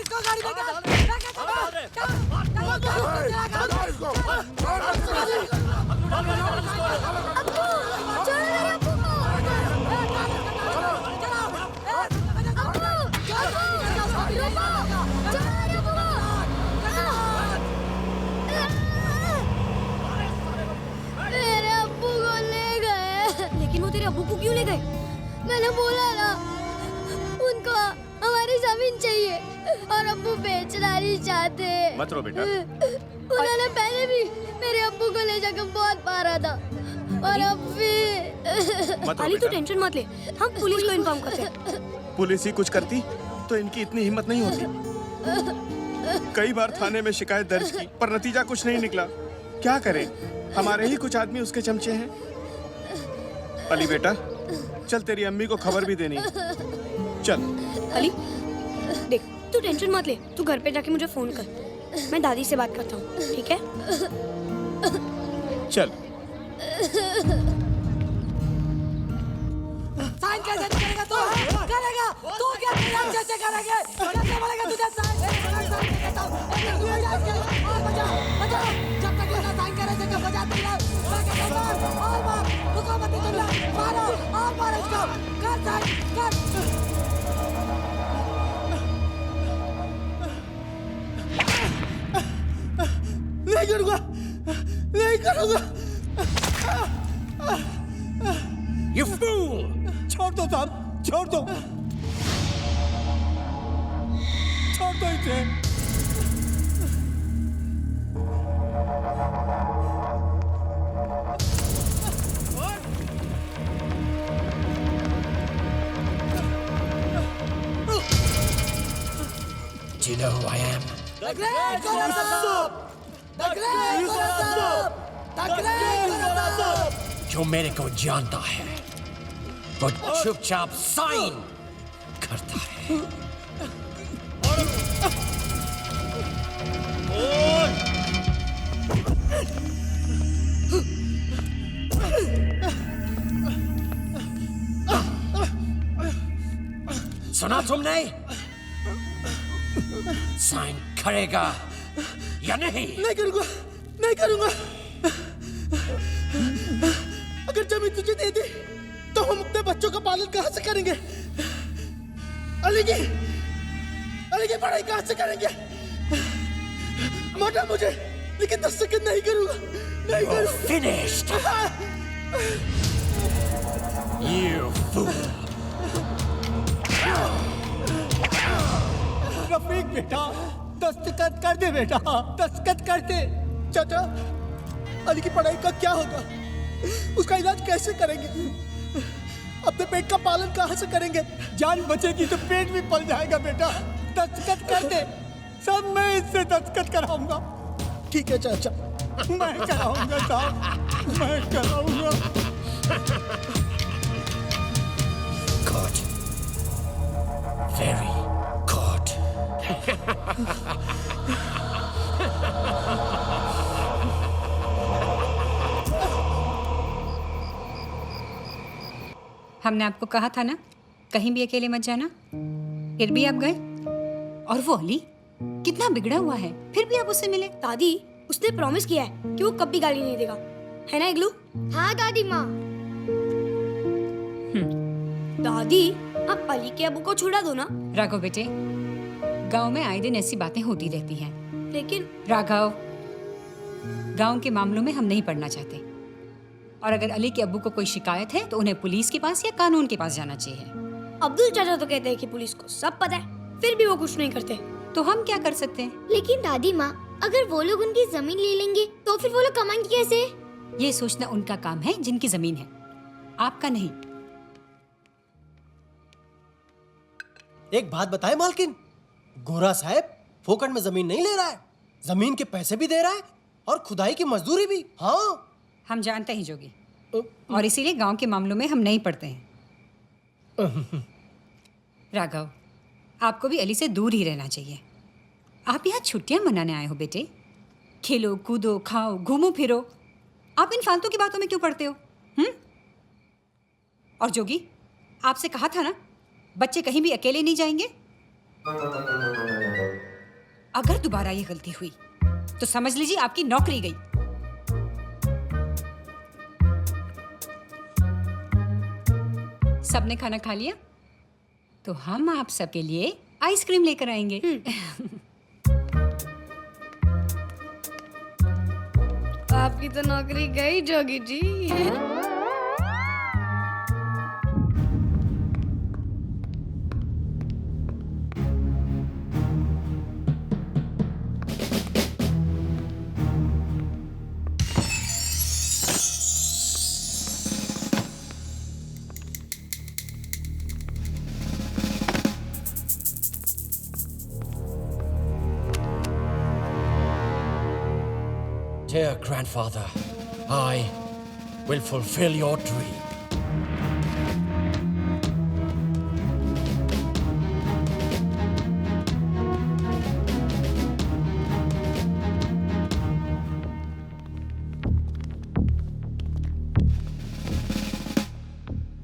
इसको गाड़ी में मेरे अब्बू को ले गए। लेकिन वो तेरे अब्बू को क्यों ले गए? मैंने बोला ना उनको हमारी जमीन चाहिए और अब्बू बेचना नहीं चाहते। मत रो बेटा। उन्होंने पहले भी मेरे अब्बू को ले जाकर बहुत मारा था और अब भी। मत रो अली तू बेटा। टेंशन मत ले, हम पुलिस को इन्फॉर्म करते हैं। पुलिस ही कुछ करती तो इनकी इतनी हिम्मत नहीं होती। कई बार थाने में शिकायत दर्ज की पर नतीजा कुछ नहीं निकला। क्या करें, हमारे ही कुछ आदमी उसके चमचे हैं। अली बेटा चल, तेरी अम्मी को खबर भी देनी। चल अली देख, तू टेंशन मत ले, तू घर पे जाके मुझे फोन कर, मैं दादी से बात करता हूँ, ठीक है? चल। साइन कैसे करेगा तू? करेगा तू क्या तेरा कैसे करेगा? कैसे बोलेगा तुझे साइन? देता हूं और बजा जब तक ये साइन करे से क्या बजा देगा? और मार रुको मत चला, मारो और मार इसको, कर साइन कर। नहीं करूँगा, नहीं करूँगा। You fool! छोड़ दो साहब, छोड़ दो, छोड़ दो इसे। Do you know who I am? The Great Gorasab! The Great Gorasab! The Great Gorasab! जो मेरे को जानता है वो चुपचाप साइन करता है। सुना तुमने? साइन करेगा या नहीं? नहीं करूँगा, नहीं करूँगा। अगर जमीन तुझे दे दी तो हम अपने बच्चों का पालन कहाँ से करेंगे? अली की पढ़ाई कहाँ से करेंगे? मारा मुझे, लेकिन 10 सेकंड नहीं करूँगा, नहीं करूँगा। Finished. You fool. रफीक बेटा, दस्तखत कर दे बेटा, दस्तखत कर दे। चाचा, अली की पढ़ाई का क्या होगा? उसका इलाज कैसे करेंगे? अपने पेट का पालन कहाँ से करेंगे? जान बचेगी तो पेट भी पल जाएगा बेटा। दस्तखत कर दे, सब मैं इससे दस्तखत कराऊंगा। ठीक है चाचा, मैं कराऊंगा साहब, मैं कराऊंगा। Good. Very good. हमने आपको कहा था ना कहीं भी अकेले मत जाना, फिर भी आप गए। और वो अली कितना बिगड़ा हुआ है, फिर भी आप उससे मिले। दादी, उसने प्रॉमिस किया है कि वो कभी गाली नहीं देगा, है ना इग्लू? हाँ दादी माँ। दादी, आप अली के अबू को छुड़ा दो ना। राघव बेटे, गांव में आए दिन ऐसी बातें होती रहती हैं। लेकिन राघव, गांव के मामलों में हम नहीं पड़ना चाहते, और अगर अली के अब्बू को कोई शिकायत है तो उन्हें पुलिस के पास या कानून के पास जाना चाहिए। अब्दुल चाचा तो कहते हैं कि पुलिस को सब पता है, फिर भी वो कुछ नहीं करते। तो हम क्या कर सकते हैं? लेकिन दादी माँ, अगर वो लोग उनकी जमीन ले लेंगे तो फिर वो लोग कमाएंगे कैसे? ये सोचना उनका काम है जिनकी जमीन है, आपका नहीं। एक बात बताए मालकिन, गोरा साहब फोकट में जमीन नहीं ले रहा है, जमीन के पैसे भी दे रहा है और खुदाई की मजदूरी भी। हाँ, हम जानते हैं जोगी, और इसीलिए गांव के मामलों में हम नहीं पड़ते हैं। राघव, आपको भी अली से दूर ही रहना चाहिए। आप यहाँ छुट्टियां मनाने आए हो बेटे, खेलो कूदो खाओ घूमो फिरो, आप इन फालतू की बातों में क्यों पड़ते हो? और जोगी, आपसे कहा था ना बच्चे कहीं भी अकेले नहीं जाएंगे। अगर दोबारा ये गलती हुई तो समझ लीजिए आपकी नौकरी गई। सबने खाना खा लिया तो हम आप सबके लिए आइसक्रीम लेकर आएंगे। आपकी तो नौकरी गई Jogi ji. Dear grandfather, I will fulfill your dream.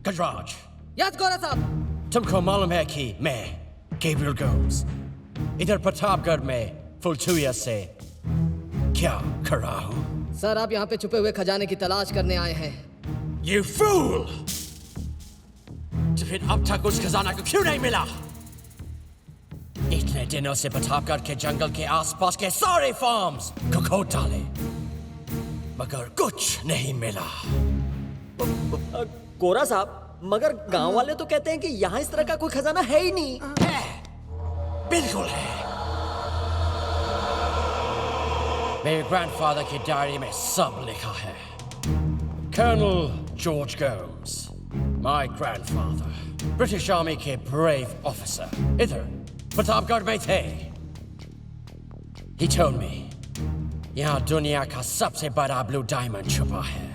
Gajraj, yes Gaura साहब। तुमको मालूम है कि मैं Gabriel Gomes इधर प्रतापगढ़ में फुलचुया से क्या कर रहा हूँ? सर आप यहाँ पे छुपे हुए खजाने की तलाश करने आए हैं। You fool! तो फिर अब तक उस खजाना को क्यों नहीं मिला? इतने दिनों से प्रतापगढ़ के जंगल के आसपास के सारे फार्म्स को खोद डाले, मगर कुछ नहीं मिला। गोरा साहब, मगर गांव वाले तो कहते हैं कि यहाँ इस तरह का कोई खजाना है ही नहीं। है, बिल्कुल है। मेरे ग्रैंडफादर की डायरी में सब लिखा है। Colonel George Gomes, my grandfather, British army के brave officer, इधर प्रतापगढ़ में थे। He told me, यहाँ दुनिया का सबसे बड़ा ब्लू डायमंड छुपा है,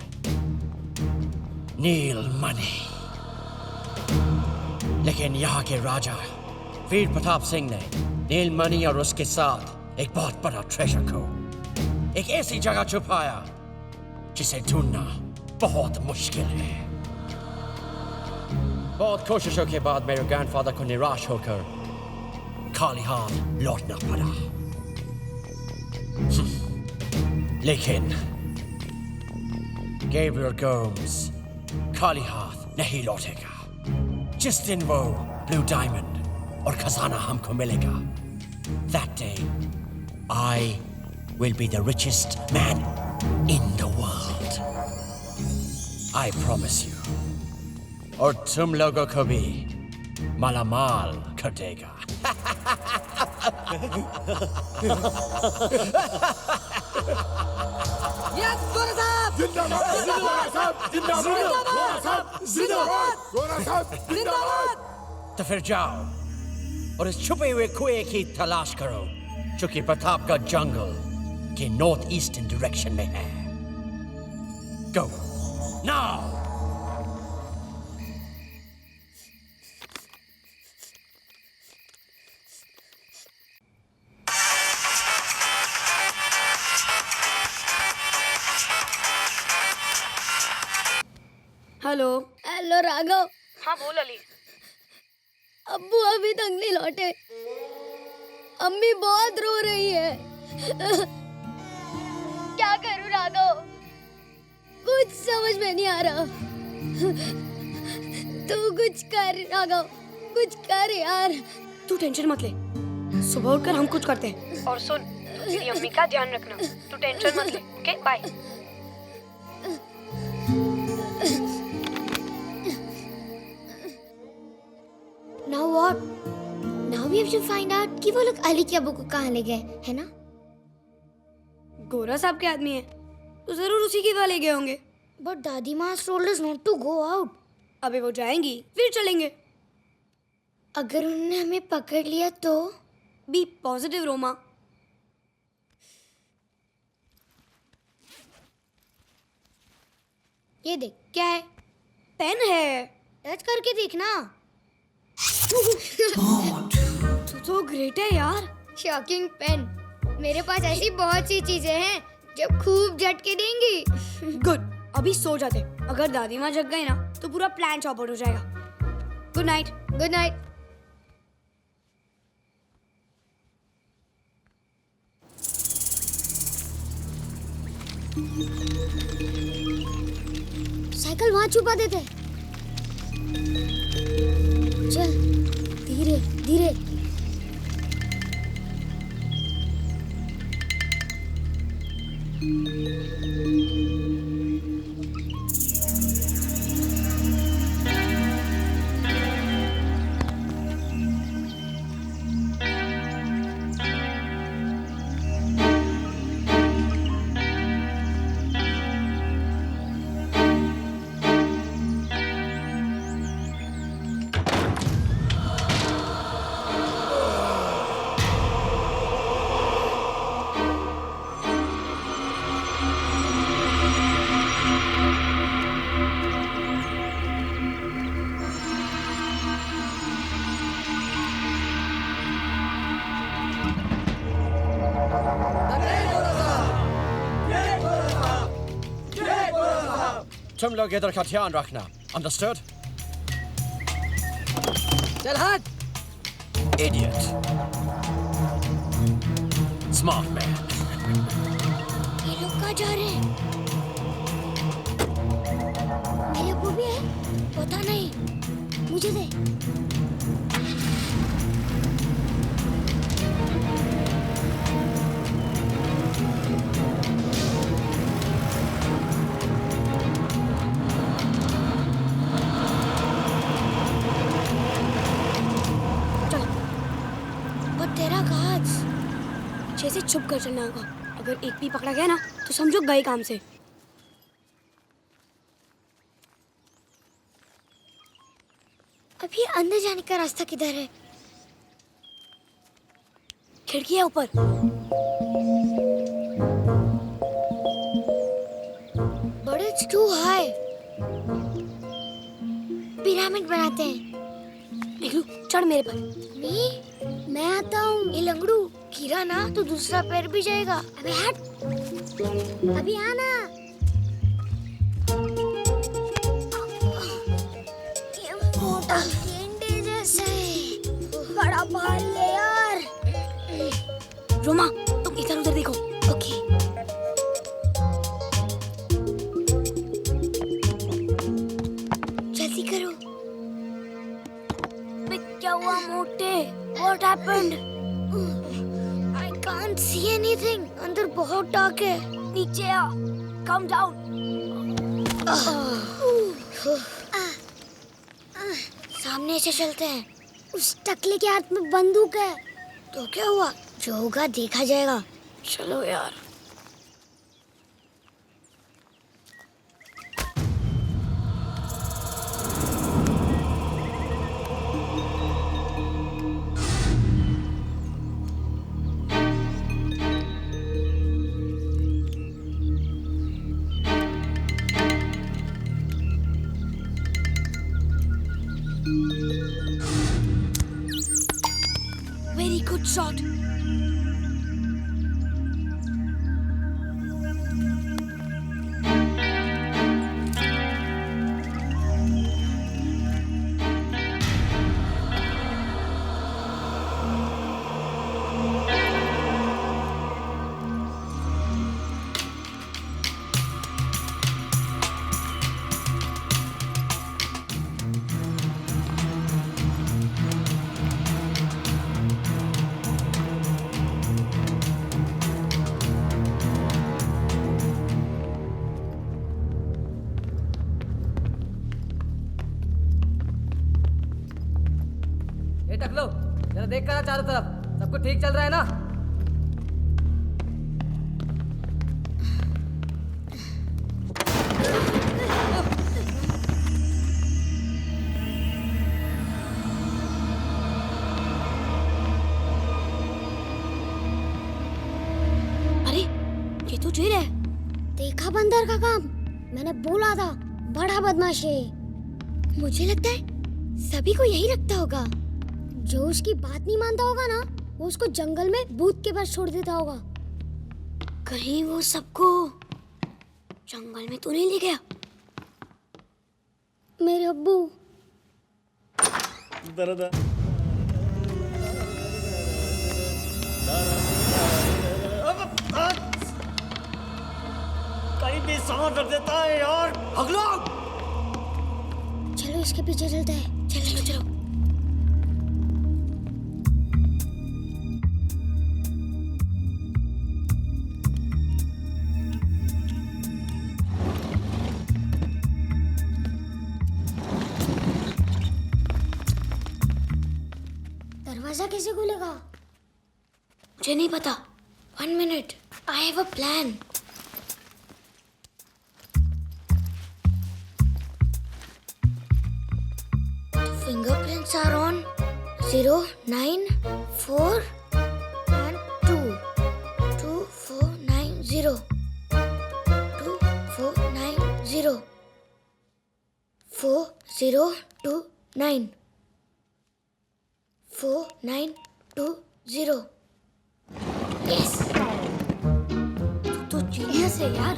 नील मणि। लेकिन यहाँ के राजा वीर प्रताप सिंह ने नील मणि और उसके साथ एक बहुत बड़ा ट्रेजर को एक ऐसी जगह छुपाया जिसे ढूंढना बहुत मुश्किल है। बहुत कोशिशों के बाद मेरे ग्रैंडफादर को निराश होकर खाली हाथ लौटना पड़ा। लेकिन गैब्रियल गोम्स खाली हाथ नहीं लौटेगा। जिस दिन वो ब्लू डायमंड और खजाना हमको मिलेगा, that day I will be the richest man in the world. I promise you. और तुम लोगों को भी मालामाल कर देगा। यस गौरा साहब। तो फिर जाओ और इस छुपे हुए कुएं की तलाश करो जो कि प्रतापगढ़ जंगल के नॉर्थ ईस्टर्न डायरेक्शन में है। Go now! Hello hello Raghav. हाँ बोल अली। अब्बू अभी तक नहीं लौटे। अम्मी बहुत रो रही है। क्या करूं राघव, कुछ समझ में नहीं आ रहा। तू कुछ कर राघव, कुछ कर यार। तू टेंशन मत ले, सुबह उठकर हम कुछ करते हैं। और सुन, तू तेरी अम्मी का ध्यान रखना। तू टेंशन मत ले, okay bye. Now what? Now we have to find out कि वो लोग अली के अब्बू को कहाँ ले गए, है ना? गोरा साहब के आदमी है तो जरूर उसी के वहाँ ले गए होंगे। But दादी माँ told us not to go out. अबे वो जाएंगी फिर चलेंगे। अगर उन्होंने हमें पकड़ लिया तो? Be positive Roma. ये देख, क्या है? पेन है, टच करके देखना। तू तो ग्रेट है यार। Shocking pain. मेरे पास ऐसी बहुत सी चीजें हैं जो खूब झटके देंगी। गुड, अभी सो जाते। अगर दादी माँ जग गई ना तो पूरा प्लान चौपट हो जाएगा। Good night. Good night. Cycle वहां छुपा देते। चल धीरे धीरे। तुम लोग इधर का ध्यान रखना। Understood? चल हट। Idiot. Smart man. ये लोग कहाँ जा रहे हैं? मेरे अब्बू भी है? पता नहीं। मुझे दे। तेरा काज जैसे छुप कर चलना होगा। अगर एक भी पकड़ा गया ना तो समझो गए काम से। अभी अंदर जाने का रास्ता किधर है? खिड़की है ऊपर। But it's too high. Pyramid बनाते हैं। चढ़ मेरे पर। नहीं, मैं आता हूँ। ये लंगड़ू गिरा ना तो दूसरा पैर भी जाएगा। अबे हट। अभी आना। ये मोटा गेंडे जैसा है। बड़ा भारी है यार। रोमा, तुम इधर उधर देखो। ओके। जल्दी करो। क्या हुआ मोटे? What happened? I can't see anything. अंदर बहुत डार्क है। नीचे आ। Come down. सामने से चलते हैं। उस टकले के हाथ में बंदूक है। तो क्या हुआ? जो होगा देखा जाएगा। चलो यार। Very good shot. ये टकलो, जरा देख कर चारों तरफ। सब कुछ ठीक चल रहा है ना? अरे ये तो जेल है। देखा बंदर का काम। मैंने बोला था बड़ा बदमाश है। मुझे लगता है सभी को यही लगता होगा। जो उसकी बात नहीं मानता होगा ना, वो उसको जंगल में भूत के पास छोड़ देता होगा। कहीं वो सबको जंगल में तो नहीं ले गया? मेरे अब्बू। सामान रख देता है यार। अगला चलो इसके पीछे चलते हैं। चलो चलो चलो। दरवाजा कैसे खुलेगा? मुझे नहीं पता। 1 minute. I have a plan. The fingerprints are on 0, 9, 4 and 2. 2, 4, 9, 0. 2, 4, 9, 0. 4, 0, 2, 9. 4, 9, 2, 0. Yes. तो जीनियस है यार।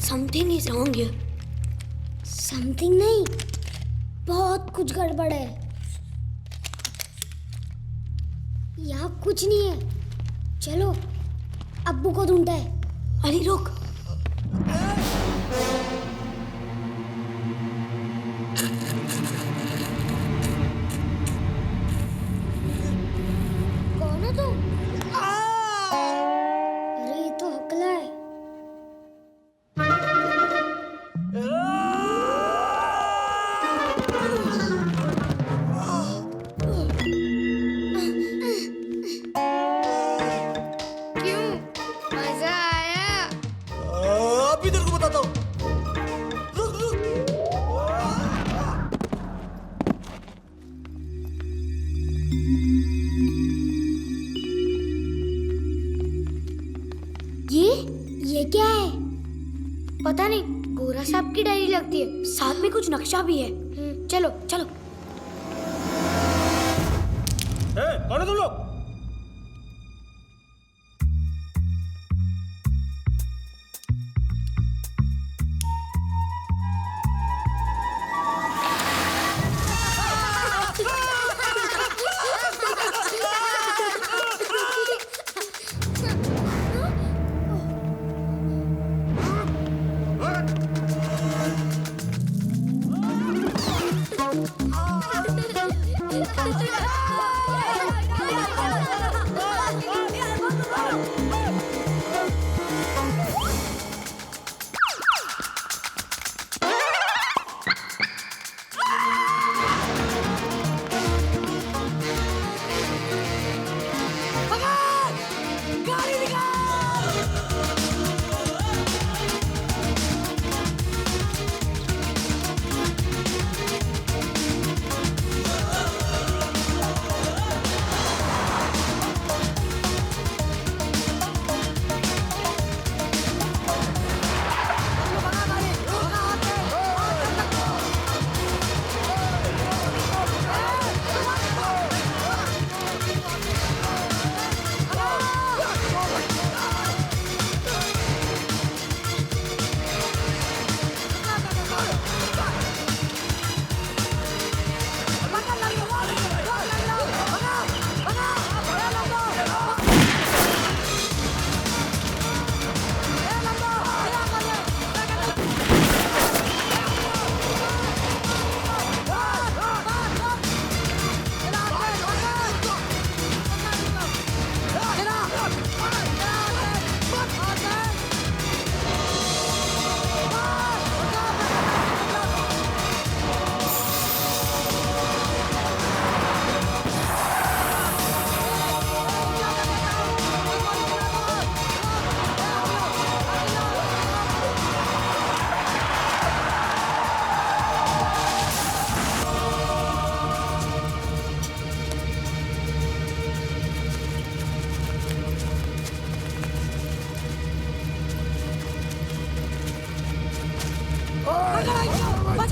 Something is wrong here. Something नहीं, बहुत कुछ गड़बड़ है। यहाँ कुछ नहीं है। चलो अब्बू को ढूंढते हैं। अरे रुक। कौन है तू? अरे ये तो हकला है। अभी तेरे को बताता हूँ। रुक रुक। ये क्या है? पता नहीं, गोरा साहब की डायरी लगती है। साथ में कुछ नक्शा भी है। चलो चलो। कौन है तुम लोग?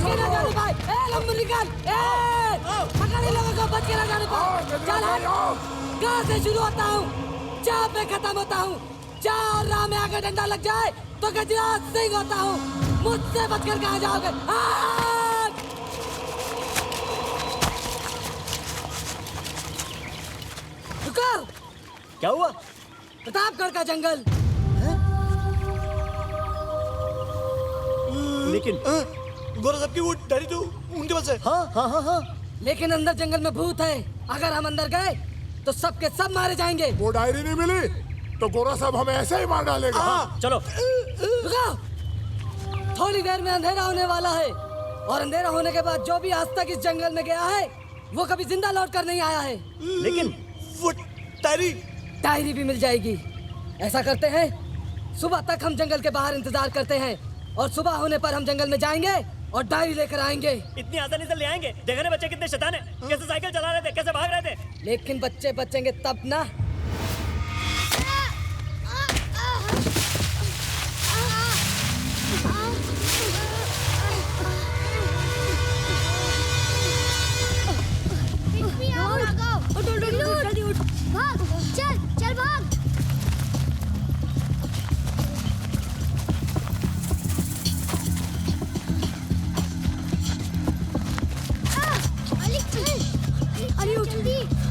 के ना जाने पाए। ए लंबू निकाल, ए पकड़ इन लोगों को, बच के ना जाने पाए। चल हट, कहाँ से शुरू होता हूँ, जहाँ पे खत्म होता हूँ। जहाँ और राह में आगे डंडा लग जाए तो गजराज सिंह होता हूँ। मुझसे बचकर कहाँ जाओगे? हट! रुको, क्या हुआ? प्रतापगढ़ का जंगल। लेकिन गोरा साहब की वो डायरी तो उनके पास है। हाँ हाँ हाँ हाँ, लेकिन अंदर जंगल में भूत है। अगर हम अंदर गए तो सबके सब मारे जाएंगे। वो डायरी नहीं मिली तो गोरा साहब हमें ऐसे ही मार डालेगा। हाँ, चलो। रुको, थोड़ी देर में अंधेरा होने वाला है और अंधेरा होने के बाद जो भी आज तक इस जंगल में गया है वो कभी जिंदा लौट कर नहीं आया है। लेकिन वो डायरी भी मिल जाएगी। ऐसा करते हैं, सुबह तक हम जंगल के बाहर इंतजार करते हैं और सुबह होने पर हम जंगल में जाएंगे और डायरी लेकर आएंगे। इतनी आसानी से ले आएंगे? देखा ना बच्चे कितने शैतान हैं, कैसे साइकिल चला रहे थे, कैसे भाग रहे थे। लेकिन बच्चे बचेंगे तब ना। जल्दी उठ, भाग, चल चल भाग। अली चल, अली उठ जल्दी।